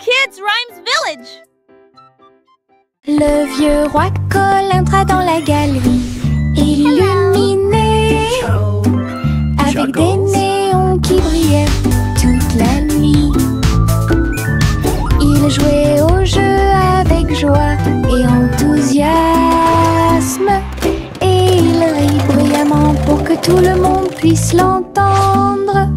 Kids Rhymes Village. Le vieux roi Cole entra dans la galerie, illuminé, avec des néons qui brillaient toute la nuit. Il jouait au jeu avec joie et enthousiasme, et il rit bruyamment pour que tout le monde puisse l'entendre.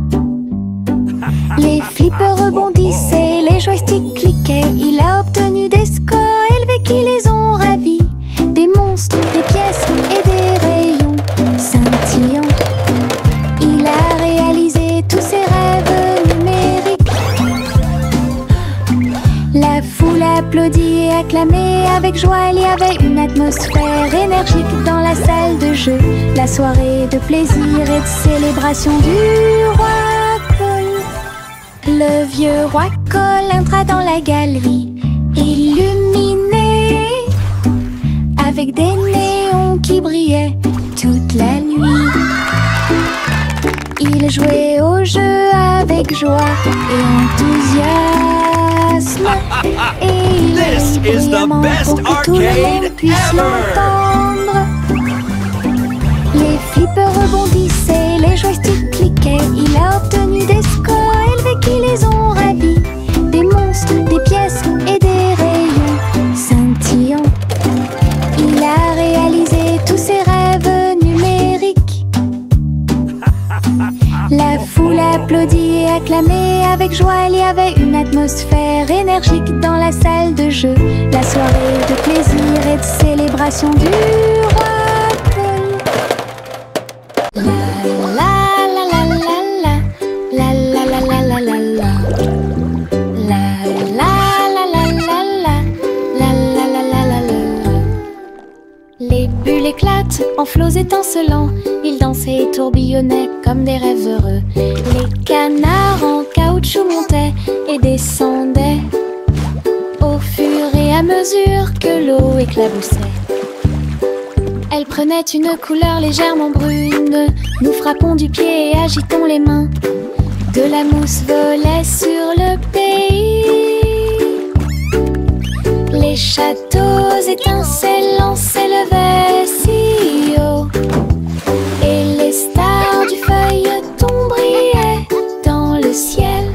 Les flippers rebondissaient, les joysticks cliquaient. Il a obtenu des scores élevés qui les ont ravis. Des monstres, des pièces et des rayons scintillants. Il a réalisé tous ses rêves numériques. La foule applaudit et acclamait avec joie. Il y avait une atmosphère énergique dans la salle de jeu. La soirée de plaisir et de célébration du roi Cole. Le vieux roi Cole entra dans la galerie, illuminé, avec des néons qui brillaient toute la nuit. Il jouait au jeu avec joie et enthousiasme, et il rit bruyamment pour que tout le monde puisse l'entendre. Les flippers rebondissaient, les joysticks cliquaient. Il a obtenu des scores élevés qui les ont ravis. Des monstres, des pièces et des rayons scintillants. Il a réalisé tous ses rêves numériques. La foule applaudit et acclamait avec joie. Il y avait une atmosphère énergique dans la salle de jeu. La soirée de plaisir et de célébration du roi Cole. Les bulles éclatent en flots étincelants. Ils dansaient et tourbillonnaient comme des rêves heureux. Les canards en caoutchouc montaient et descendaient au fur et à mesure que l'eau éclaboussait. Elle prenait une couleur légèrement brune. Nous frappons du pied et agitons les mains. De la mousse volait sur le pays. Les châteaux étincelants s'élevaient si haut, et les stars du feuilleton brillaient dans le ciel.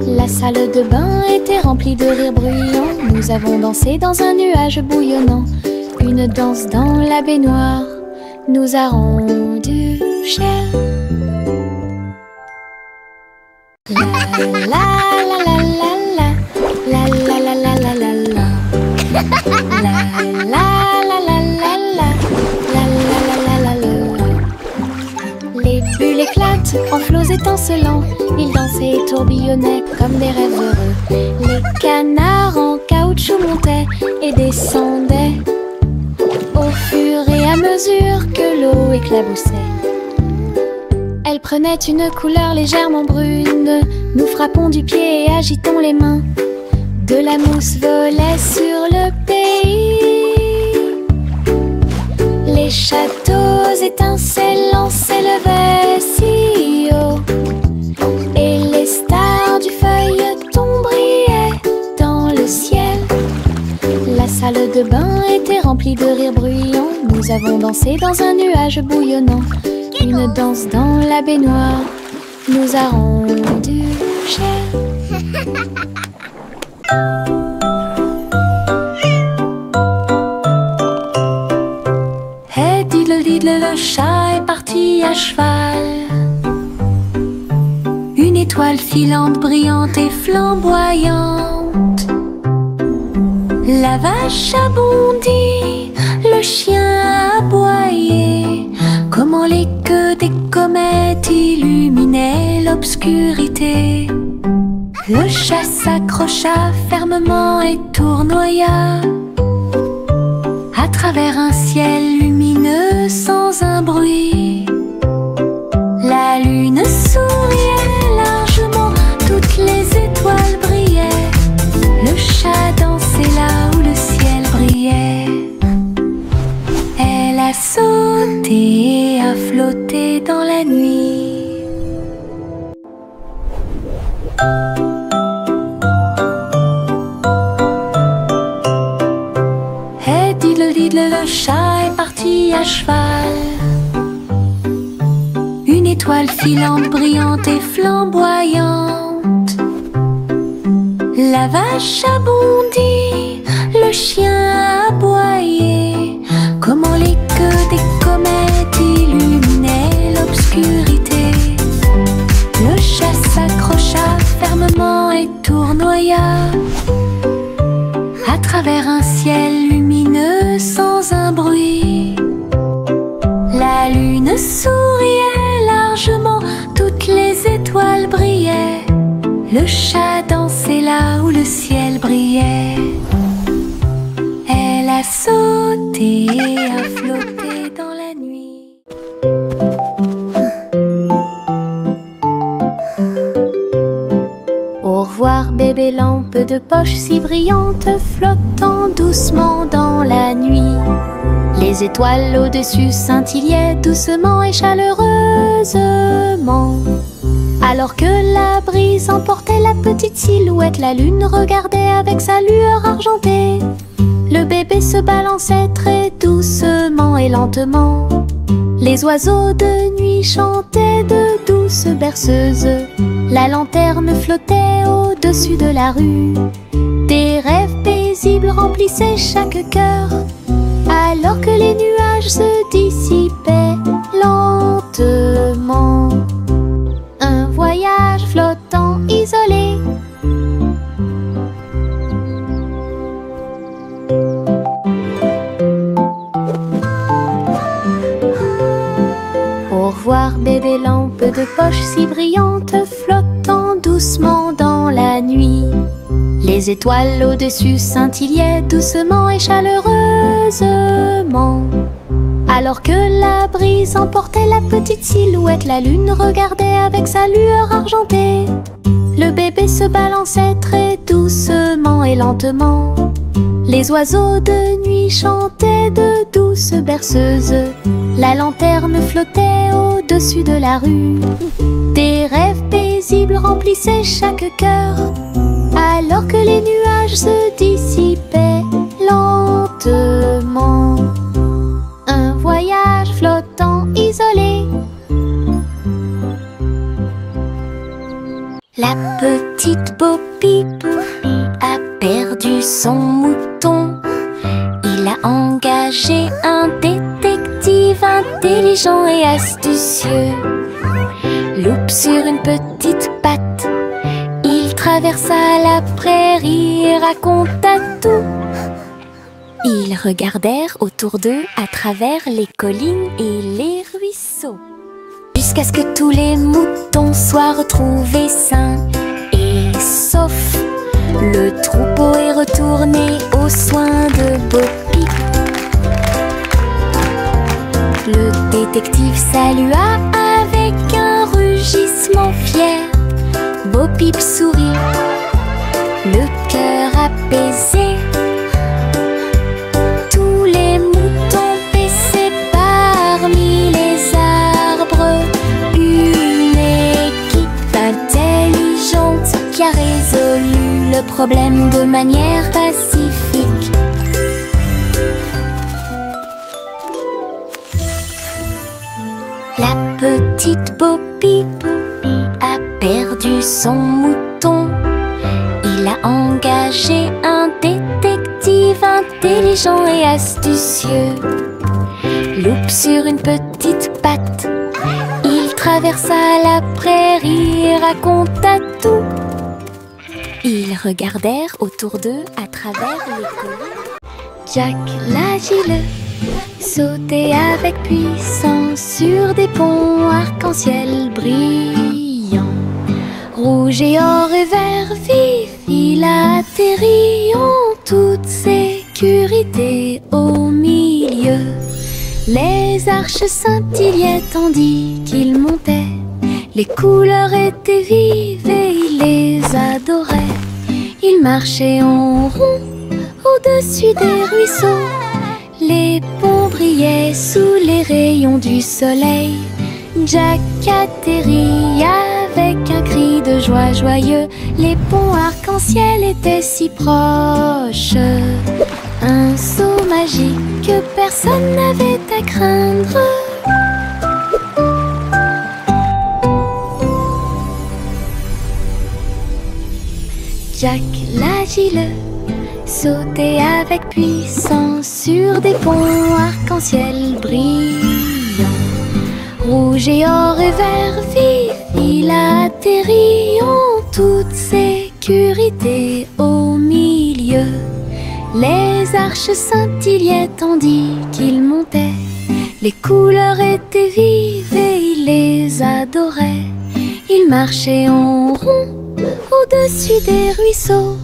La salle de bain était remplie de rires bruyants. Nous avons dansé dans un nuage bouillonnant. Une danse dans la baignoire nous a rendu cher. La la la la la la, la la la la la la la, la la la la la la, la la la la la. Les bulles éclatent en flots étincelants. Ils dansaient et tourbillonnaient comme des rêves heureux. Les canards en caoutchouc montaient et descendaient au fur et à mesure que l'eau éclaboussait. Elle prenait une couleur légèrement brune. Nous frappons du pied et agitons les mains. De la mousse volait sur le pays. Les châteaux étincelants s'élevaient si haut, et les stars du feuilleton brillaient dans le ciel. La salle de bain était remplie de rires bruyants. Nous avons dansé dans un nuage bouillonnant. Une danse dans la baignoire nous a rendu cher. Hey diddle diddle, le chat est parti à cheval. Une étoile filante, brillante et flamboyante. La vache a bondi, le chien a aboyé. Comment les queues des comètes illuminaient l'obscurité. Le chat s'accrocha fermement et tournoya à travers un ciel lumineux sans un bruit. La lune souriait largement, toutes les étoiles brillaient. Le chat dansait là où le ciel brillait. Elle a sauté et a flotté dans la nuit. chat est parti à cheval. Une étoile filante, brillante et flamboyante. La vache a bondi, le chien a aboyé. Comment les queues des comètes illuminaient l'obscurité. Le chat s'accrocha fermement et tournoya à travers un ciel lumineux sans un bruit. La lune souriait largement, toutes les étoiles brillaient. Le chat dansait là où le ciel brillait. Elle a sauté et a flotté dans la nuit. Au revoir bébé lampe de poche si brillante, flottant doucement dans la nuit. Les étoiles au-dessus scintillaient doucement et chaleureusement. Alors que la brise emportait la petite silhouette, la lune regardait avec sa lueur argentée. Le bébé se balançait très doucement et lentement. Les oiseaux de nuit chantaient de douces berceuses. La lanterne flottait au-dessus de la rue. Des rêves paisibles remplissaient chaque cœur, alors que les nuages se dissipaient lentement. Un voyage flottant isolé. Au revoir bébé lampe de poche si brillante, flottant doucement dans la nuit. Les étoiles au-dessus scintillaient doucement et chaleureusement. Alors que la brise emportait la petite silhouette, la lune regardait avec sa lueur argentée. Le bébé se balançait très doucement et lentement. Les oiseaux de nuit chantaient de douces berceuses. La lanterne flottait au-dessus de la rue. Des rêves paisibles remplissaient chaque cœur, alors que les nuages se dissipaient lentement. Un voyage flottant isolé. La petite Bo Peep a perdu son mouton. Il a engagé un détective intelligent et astucieux. Loupe sur une petite patte, il traversa la prairie et raconta tout. Ils regardèrent autour d'eux à travers les collines et les ruisseaux, jusqu'à ce que tous les moutons soient retrouvés sains et saufs. Le troupeau est retourné aux soins de Bo Peep. Le détective salua avec un rugissement fier. Bo Peep sourit, le cœur apaisé. Tous les moutons paissaient parmi les arbres. Une équipe intelligente qui a résolu le problème de manière pacifique. La petite Bo Peep a perdu son mouton. Il a engagé un détective intelligent et astucieux. Loupe sur une petite patte, il traversa la prairie et raconta tout. Ils regardèrent autour d'eux à travers les collines. Jack l'agile sautait avec puissance sur des ponts arc-en-ciel brillants. Rouge et or et vert vif, il a atterri en toute sécurité au milieu. Les arches scintillaient tandis qu'il montait. Les couleurs étaient vives et il les adorait. Il marchait en rond au-dessus des ruisseaux. Les ponts brillaient sous les rayons du soleil. Jack atterrit avec un cri de joie joyeux. Les ponts arc-en-ciel étaient si proches. Un saut magique que personne n'avait à craindre. Jack l'agile sautait avec puissance sur des ponts arc-en-ciel brillants. Rouge et or et vert vif, il atterrit en toute sécurité au milieu. Les arches scintillaient tandis qu'il montait. Les couleurs étaient vives et il les adorait. Il marchait en rond au-dessus des ruisseaux.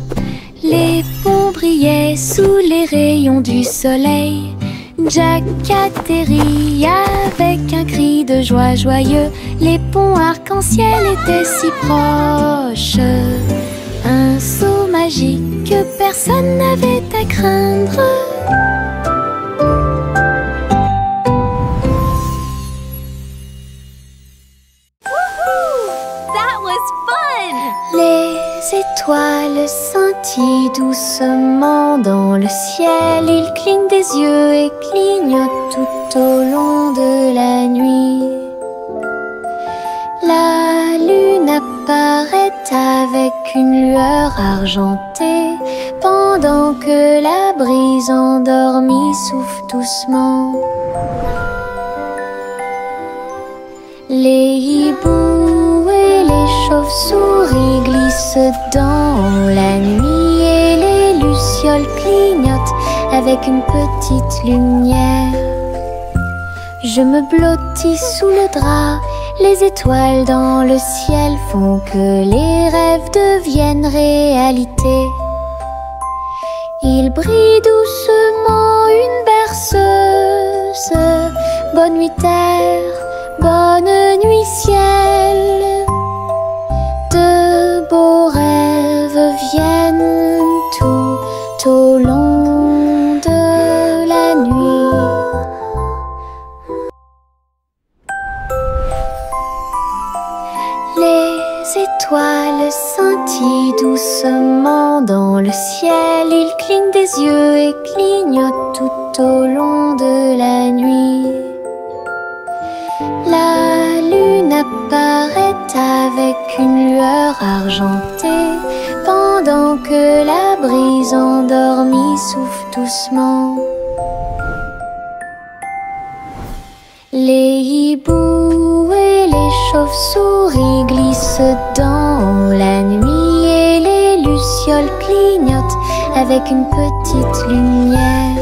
Les ponts brillaient sous les rayons du soleil. Jack atterrit avec un cri de joie joyeux. Les ponts arc-en-ciel étaient si proches. Un saut magique que personne n'avait à craindre. Les étoiles scintillent doucement dans le ciel. Ils clignent des yeux et clignotent tout au long de la nuit. La lune apparaît avec une lueur argentée, pendant que la brise endormie souffle doucement. Les hiboux et les chauves-souris glissent dans la nuit et les lucioles clignotent avec une petite lumière. Je me blottis sous le drap, les étoiles dans le ciel font que les rêves deviennent réalité. Il brille doucement une berceuse. Bonne nuit terre, bonne nuit ciel. De beaux rêves viennent tout au long de la nuit. Les étoiles scintillent doucement dans le ciel. Ils clignent des yeux et clignotent tout au long de la nuit. La lune apparaît avec une lueur argentée, pendant que la brise endormie souffle doucement. Les hiboux et les chauves-souris glissent dans la nuit et les lucioles clignotent avec une petite lumière.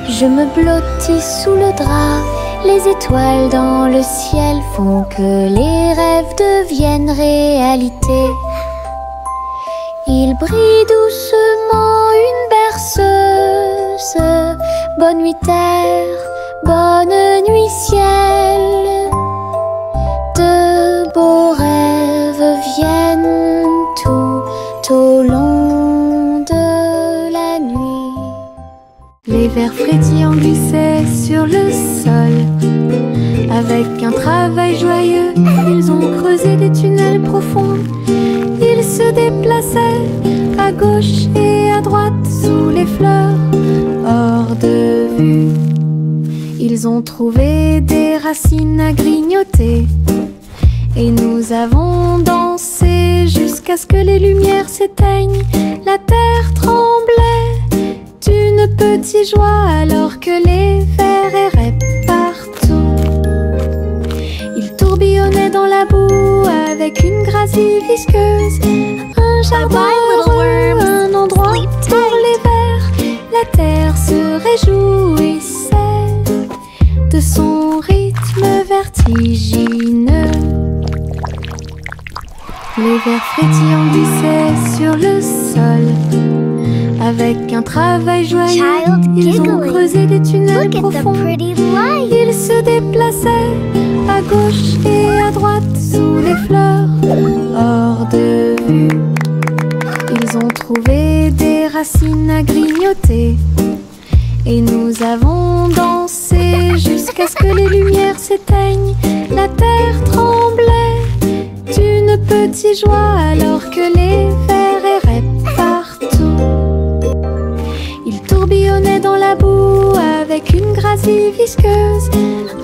Je me blottis sous le drap, les étoiles dans le ciel font que les rêves deviennent réalité. Il brille doucement une berceuse. Bonne nuit terre, bonne nuit ciel. De beaux rêves viennent tout au long de la nuit. Les vers frétillants glissaient sur le sol. Avec un travail joyeux, ils ont creusé des tunnels profonds. Ils se déplaçaient à gauche et à droite sous les fleurs, hors de vue. Ils ont trouvé des racines à grignoter et nous avons dansé jusqu'à ce que les lumières s'éteignent. La terre tremblait d'une petite joie alors que les vers erraient partout. Ils tourbillonnaient dans la boue avec une gracie visqueuse. Un jardin heureux, un endroit pour les vers. La terre se réjouissait de son rythme vertigineux. Les vers frétillants glissaient sur le sol. Avec un travail joyeux, ils ont creusé des tunnels profonds. Ils se déplaçaient à gauche et à droite sous les fleurs, hors de vue. Ils ont trouvé des racines à grignoter et nous avons dansé jusqu'à ce que les lumières s'éteignent. La terre tremblait d'une petite joie alors que les vers erraient partout. si visqueuse.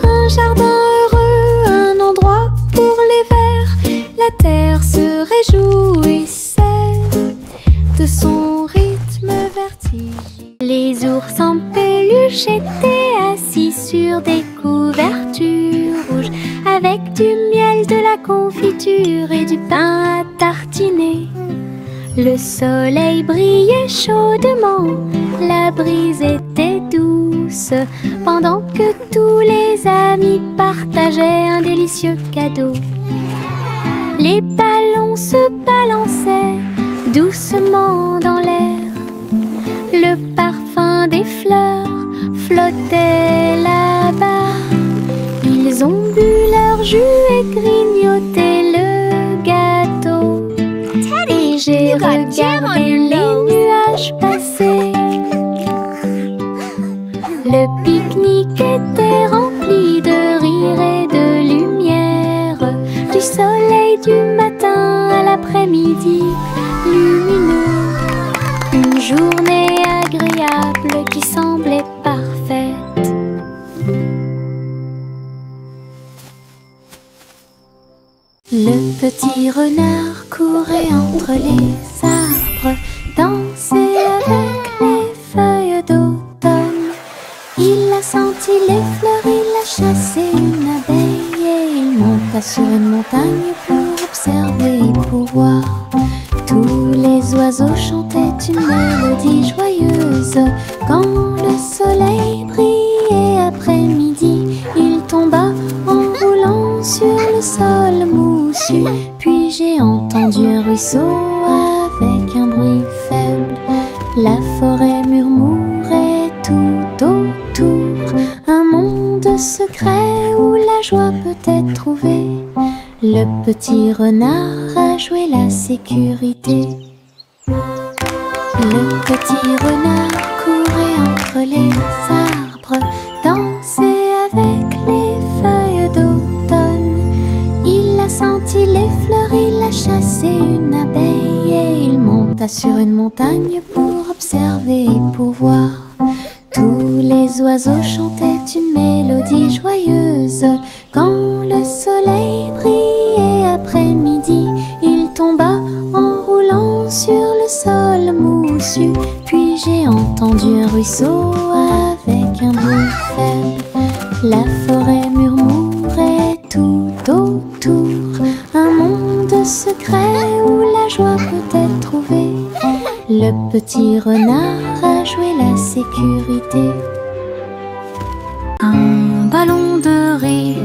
Un jardin heureux, un endroit pour les vers. La terre se réjouissait de son rythme vertigineux. Les ours en peluche étaient assis sur des couvertures rouges, avec du miel, de la confiture et du pain à tartiner. Le soleil brillait chaudement, la brise était douce, pendant que tous les amis partageaient un délicieux cadeau. Les ballons se balançaient doucement dans l'air. Le parfum des fleurs flottait là-bas. Ils ont bu leur jus et grignoté le gâteau. Et j'ai regardé les nuages passer. Le pique-nique était rempli de rire et de lumière, du soleil du matin à l'après-midi lumineux. Une journée agréable qui semblait parfaite. Le petit renard courait entre les arbres, dansait avec les feuilles d'automne. Il a senti les fleurs, il a chassé une abeille et il monta sur une montagne pour observer et pour voir. Tous les oiseaux chantaient une mélodie joyeuse. Quand le soleil brillait après-midi, il tomba en roulant sur le sol moussu. Puis j'ai entendu un ruisseau avec un bruit faible. La forêt murmurait tout autour, un monde secret où la joie peut être trouvée. Le petit renard a joué la sécurité. Le petit renard courait entre les arbres, dansait avec les feuilles d'automne. Il a senti les fleurs, il a chassé une abeille et il monta sur une montagne pour observer et pour voir. Tous les oiseaux chantaient une mélodie joyeuse. Quand le soleil brillait après-midi, il tomba en roulant sur le sol moussu. Puis j'ai entendu un ruisseau avec un bruit faible. La forêt murmurait tout autour, un monde secret où la joie peut être trouvée. Le petit renard a joué la sécurité. Un ballon de rire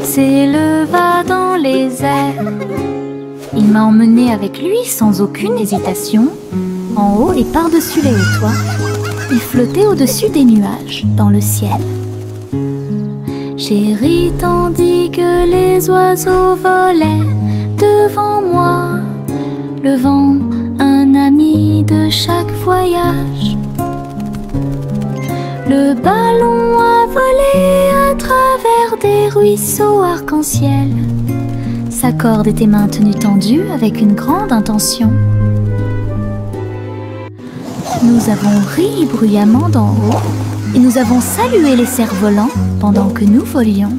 s'éleva dans les airs. Il m'a emmené avec lui sans aucune hésitation, en haut et par-dessus les hauts toits. Il flottait au-dessus des nuages, dans le ciel. J'ai ri tandis que les oiseaux volaient devant moi, le vent, un ami de chaque voyage. Le ballon a volé à travers des ruisseaux arc-en-ciel. Sa corde était maintenue tendue avec une grande intention. Nous avons ri bruyamment d'en haut et nous avons salué les cerfs-volants pendant que nous volions.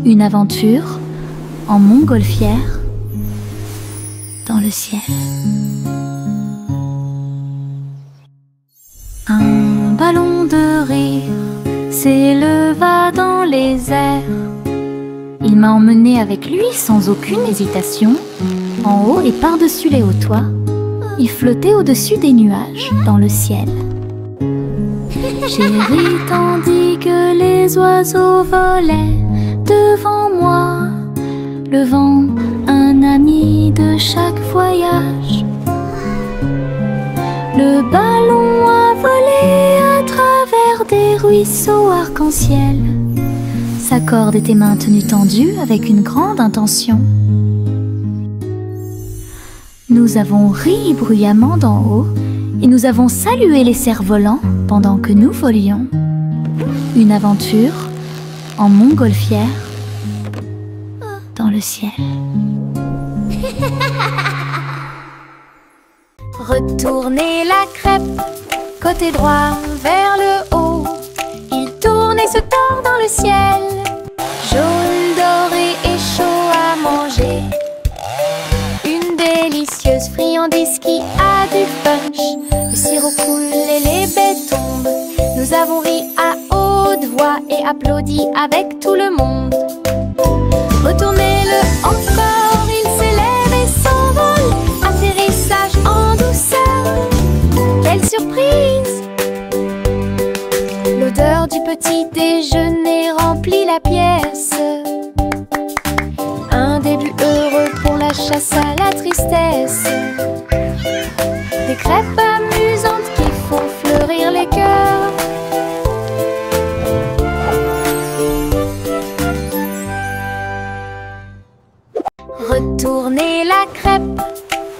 Une aventure en montgolfière dans le ciel. Un ballon de rire s'éleva dans les airs. Il m'a emmené avec lui sans aucune hésitation, en haut et par-dessus les hauts toits. Il flottait au-dessus des nuages, dans le ciel. J'ai ri tandis que les oiseaux volaient devant moi, le vent, un ami de chaque voyage. Le ballon a volé à travers des ruisseaux arc-en-ciel. Sa corde était maintenue tendue avec une grande intention. Nous avons ri bruyamment d'en haut et nous avons salué les cerfs-volants pendant que nous volions. Une aventure en montgolfière dans le ciel. Retournez la crêpe, côté droit vers le haut. Il tourne le ciel. Jaune, doré et chaud à manger. Une délicieuse friandise qui a du punch. Le sirop coule et les baies tombent. Nous avons ri à haute voix et applaudi avec tout le monde. Retournez-le encore, il s'élève et s'envole. Atterrissage en douceur, quelle surprise! L'odeur du petit déjeuner remplit la pièce. Un début heureux pour la chasse à la tristesse. Des crêpes amusantes qui font fleurir les cœurs. Retournez la crêpe,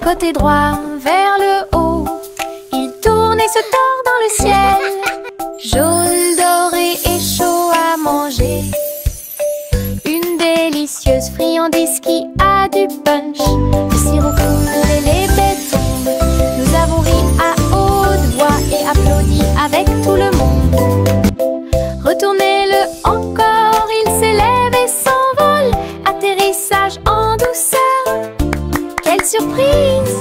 côté droit vers le haut. Il tourne et se tord dans le ciel. Jaune, doré et chaud à manger. Une délicieuse friandise qui a du punch. Le sirop coule et les baies tombent. Nous avons ri à haute voix et applaudi avec tout le monde. Retournez-le encore, il s'élève et s'envole. Atterrissage en douceur, quelle surprise!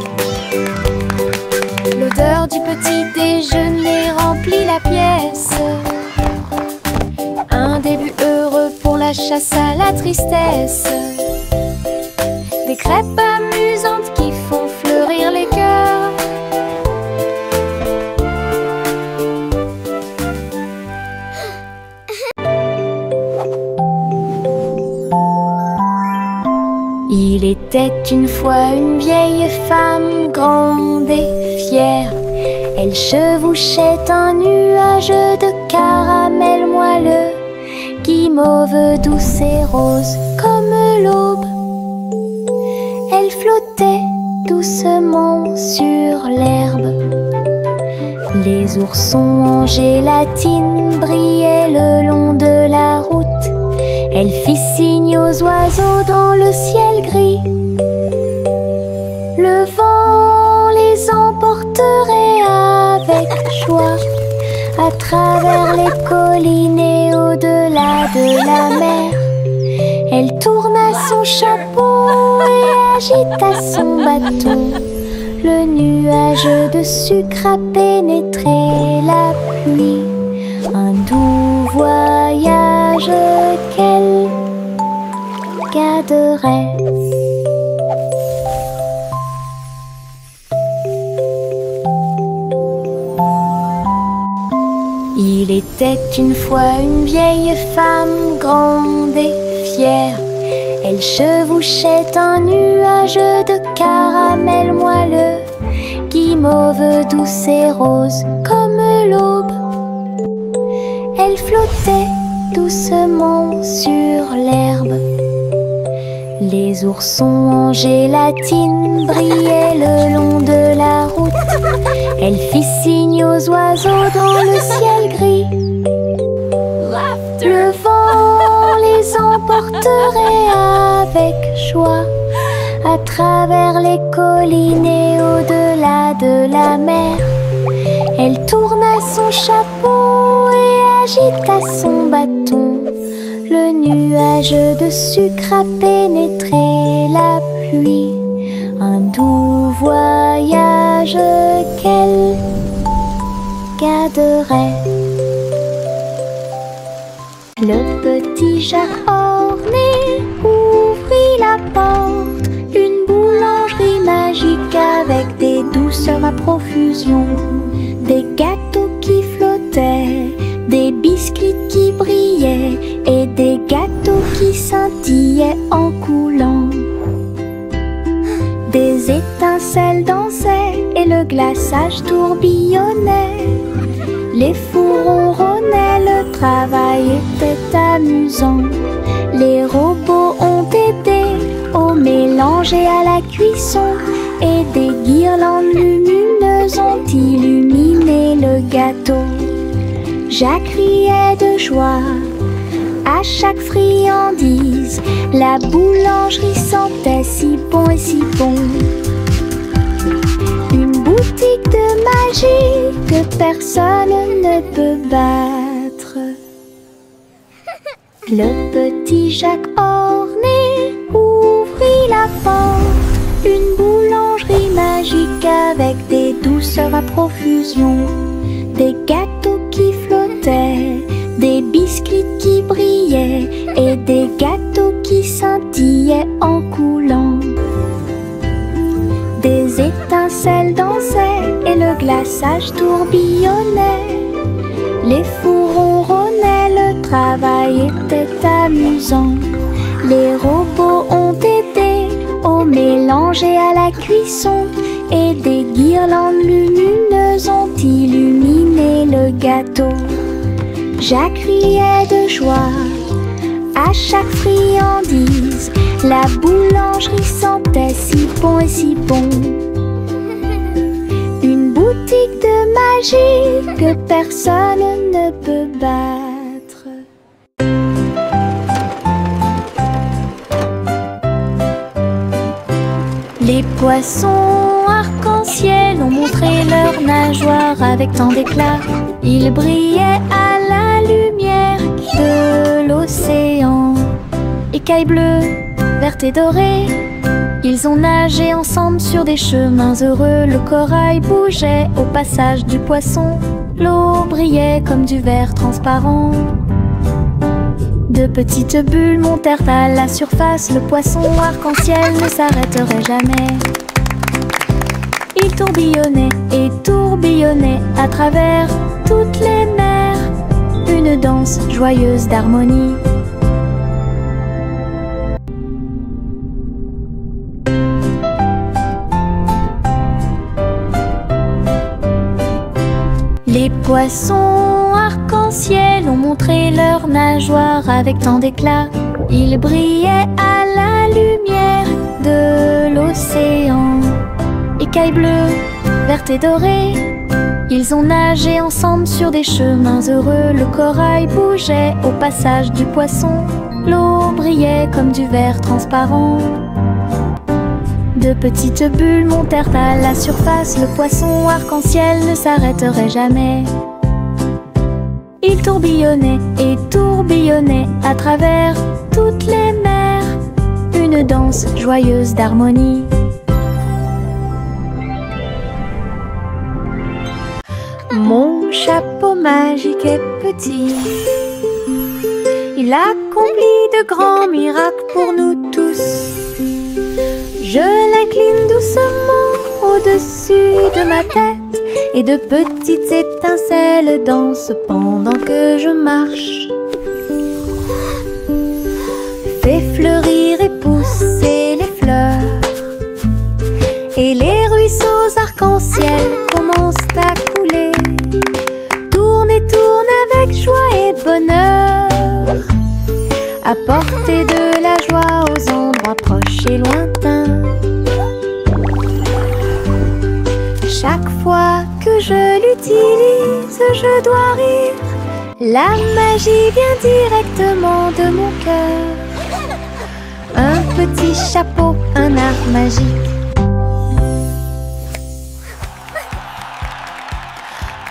L'odeur du petit déjeuner remplit la pièce. Un début heureux pour la chasse à la tristesse. Des crêpes amusantes qui font fleurir les cœurs. Il était une fois une vieille femme grande et fière. Elle chevauchait un nuage de caramel moelleux, guimauve douce et rose comme l'aube. Elle flottait doucement sur l'herbe. Les oursons en gélatine brillaient le long de la route. Elle fit signe aux oiseaux dans le ciel gris. Le vent les emporterait avec joie à travers les collines et au-delà de la mer. Elle tourna son chapeau et agita son bâton. Le nuage de sucre a pénétré la pluie. Un doux voyage qu'elle garderait. Il était une fois une vieille femme grande et fière. Elle chevauchait un nuage de caramel moelleux, guimauve douce et rose comme l'aube. Elle flottait doucement sur l'herbe. Les oursons en gélatine brillaient le long de la route. Elle fit signe aux oiseaux dans le ciel gris. Le vent les emporterait avec joie à travers les collines et au-delà de la mer. Elle tourna son chapeau et agita son bâton. Le nuage de sucre a pénétré la pluie. Un doux voyage qu'elle garderait. Le petit chat orné ouvrit la porte. Une boulangerie magique avec des douceurs à profusion. Des gâteaux qui flottaient, des biscuits qui brillaient et des gâteaux qui scintillaient en coulant. Des étincelles dansaient et le glaçage tourbillonnait. Les fours ronronnaient, le travail était amusant. Les robots ont aidé au mélange et à la cuisson. Et des guirlandes lumineuses ont illuminé le gâteau. Jacques riait de joie à chaque friandise. La boulangerie sentait si bon et si bon. Une boutique de magie que personne ne peut battre. Le petit Jacques orné ouvrit la porte. Une boulangerie magique avec des douceurs à profusion. Des gâteaux qui flottaient, des biscuits qui brillaient et des gâteaux qui scintillaient en coulant. Des étincelles dansaient et le glaçage tourbillonnait. Les fours ronronnaient, le travail était amusant. Les robots ont aidé au mélange et à la cuisson. Et des guirlandes lumineuses ont illuminé le gâteau. Jacques riait de joie à chaque friandise. La boulangerie sentait si bon et si bon. Une boutique de magie que personne ne peut battre. Les poissons arc-en-ciel ont montré leurs nageoires avec tant d'éclat. Ils brillaient à la lumière de l'océan. Écailles bleues, vertes et dorées, ils ont nagé ensemble sur des chemins heureux. Le corail bougeait au passage du poisson. L'eau brillait comme du verre transparent. De petites bulles montèrent à la surface. Le poisson arc-en-ciel ne s'arrêterait jamais. Il tourbillonnait et tourbillonnait à travers toutes les mers. Une danse joyeuse d'harmonie. Les poissons arc-en-ciel ont montré leurs nageoires avec tant d'éclat. Ils brillaient à la lumière de l'océan. Écailles bleues, vertes et dorées, ils ont nagé ensemble sur des chemins heureux. Le corail bougeait au passage du poisson. L'eau brillait comme du verre transparent. De petites bulles montèrent à la surface. Le poisson arc-en-ciel ne s'arrêterait jamais. Il tourbillonnait et tourbillonnait à travers toutes les mers. Une danse joyeuse d'harmonie. Mon chapeau magique est petit. Il accomplit de grands miracles pour nous tous. Je l'incline doucement au-dessus de ma tête et de petites étincelles dansent pendant que je marche. Fais fleurir et pousser les fleurs et les ruisseaux arc-en-ciel commencent à couler. Tourne et tourne avec joie et bonheur, apporter de la joie aux endroits proches et lointains. Chaque fois que je l'utilise, je dois rire. La magie vient directement de mon cœur. Un petit chapeau, un art magique.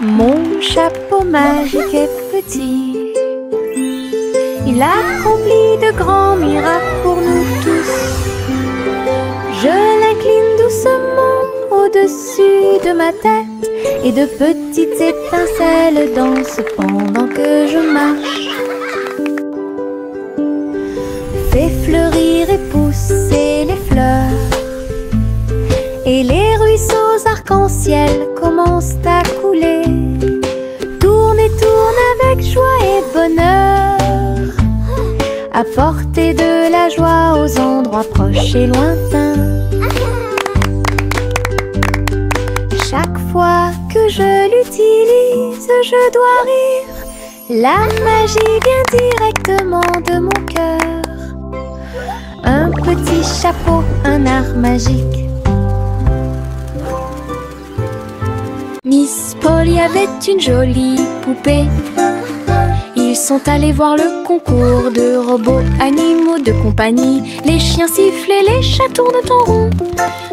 Mon chapeau magique est petit. Il accomplit de grands miracles pour nous tous. Je l'incline doucement au-dessus de ma tête et de petites étincelles dansent pendant que je marche. Fais fleurir et pousser les fleurs et les ruisseaux arc-en-ciel commencent à couler. Tourne et tourne avec joie et bonheur, apporter de la joie aux endroits proches et lointains. Chaque fois que je l'utilise, je dois rire. La magie vient directement de mon cœur. Un petit chapeau, un art magique. Miss Polly avait une jolie poupée. Ils sont allés voir le concours de robots, animaux de compagnie. Les chiens sifflaient, les chats tournent en rond.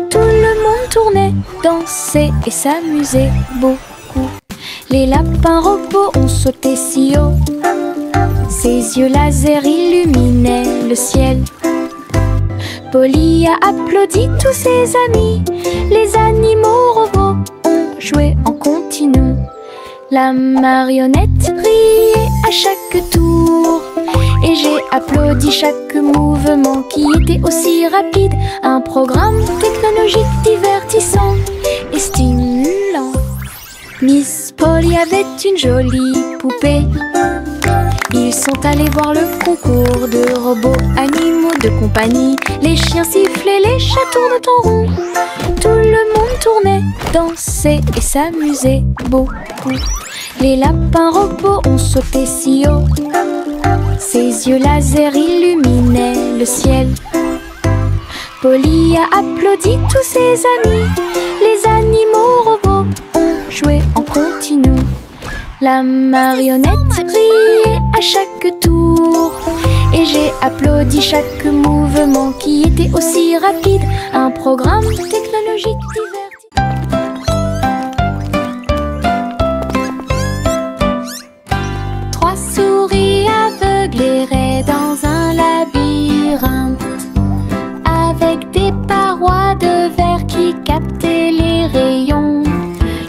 Tout le monde tournait, dansait et s'amusait beaucoup. Les lapins robots ont sauté si haut. Ses yeux laser illuminaient le ciel. Polly a applaudi tous ses amis. Les animaux robots ont joué en continu. La marionnette riait à chaque tour. Et j'ai applaudi chaque mouvement qui était aussi rapide. Un programme technologique divertissant et stimulant. Miss Polly avait une jolie poupée. Ils sont allés voir le concours de robots animaux de compagnie. Les chiens sifflaient, les chats tournent en rond. Tout le monde tournait, dansait et s'amusait beaucoup. Les lapins robots ont sauté si haut. Ses yeux laser illuminaient le ciel. Polly a applaudi tous ses amis. Les animaux robots ont joué en continu. La marionnette riait à chaque tour. Et j'ai applaudi chaque mouvement qui était aussi rapide. Un programme technologique divertissant. 3 souris aveugles erraient dans un labyrinthe, avec des parois de verre qui captaient les rayons.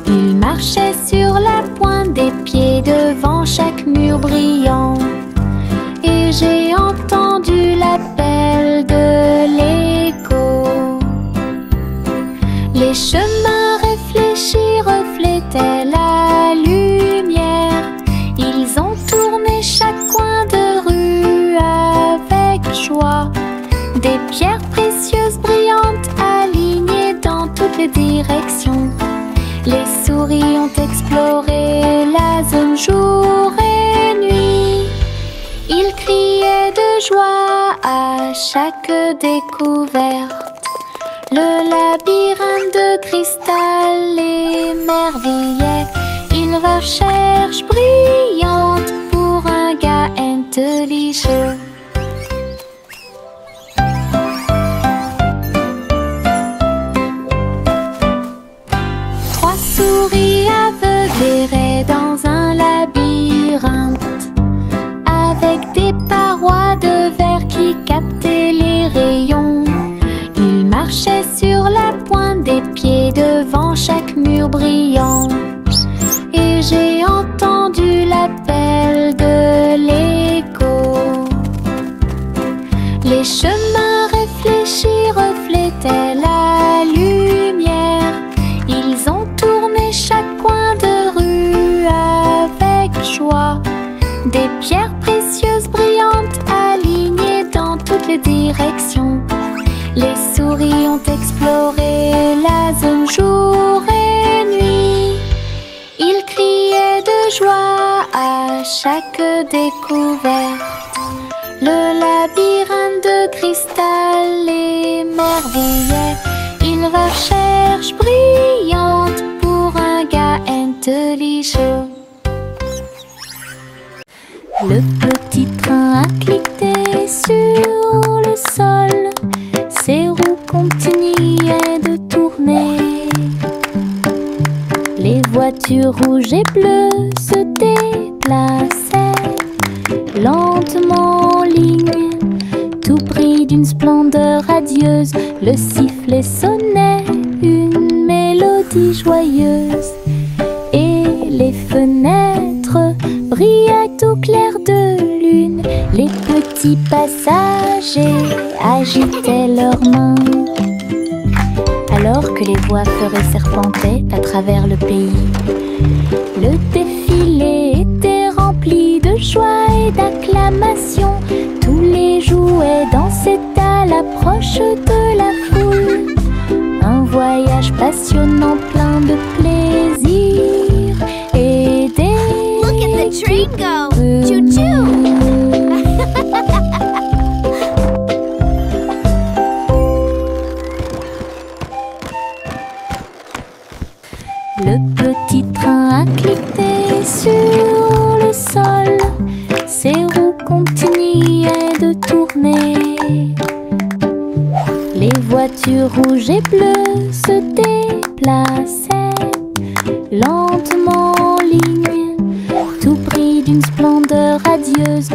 Ils marchaient sur la pointe des pieds devant chaque mur brillant. Et j'ai entendu l'appel de l'écho. Les chemins réfléchis reflétaient la lumière. Ils ont tourné chaque coin de rue avec joie. Des pierres précieuses brillantes alignées dans toutes les directions. Les souris ont exploré la zone jour et nuit. Ils criaient de joie à chaque découverte. Le labyrinthe de cristal émerveillait une recherche brillante pour un gars intelligent. Trois souris aveugles erraient dans un labyrinthe, avec des parois de verre qui captaient les rayons. Ils marchaient sur la pointe des pieds devant chaque mur brillant. Et j'ai entendu l'appel de l'écho. Les chemins réfléchis reflétaient la lumière. Ils ont tourné chaque coin de rue avec joie. Des pierres précieuses brillantes alignées dans toutes les directions. Les souris ont exploré la zone jour et nuit. Ils criaient de joie à chaque découverte. Le labyrinthe de cristal émerveillait une recherche brillante pour un gars intelligent. Le petit train a cliqué sur le sol. Ses roues continuaient de tourner. Les voitures rouges et bleues se déplaçaient lentement en ligne, tout pris d'une splendeur radieuse. Le sifflet sonnait une mélodie joyeuse, et les fenêtres brillaient au clair de lune. Les petits passagers agitaient leurs mains, alors que les voix feuraient serpentaient à travers le pays. Le défilé était rempli de joie et d'acclamations. Tous les jouets dansaient à l'approche de la foule. Un voyage passionnant plein de plaisir et des... Look at the train go! Choo-choo! Le petit train a cliqué sur le sol. Ses roues continuaient de tourner. Les voitures rouges et bleues se déplaçaient lentement en ligne, tout pris d'une splendeur radieuse.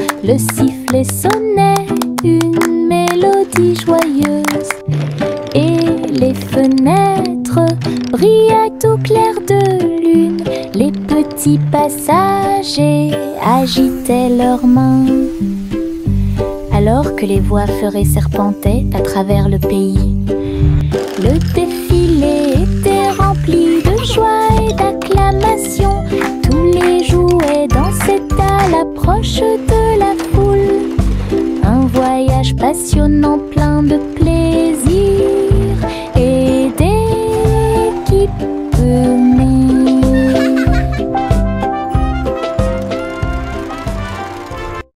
fenêtres brillaient au clair de lune. Les petits passagers agitaient leurs mains, alors que les voix feuraient serpentaient à travers le pays. Le défilé était rempli de joie et d'acclamations. Tous les jouets dansaient à l'approche de la foule. Un voyage passionnant plein de plaisir.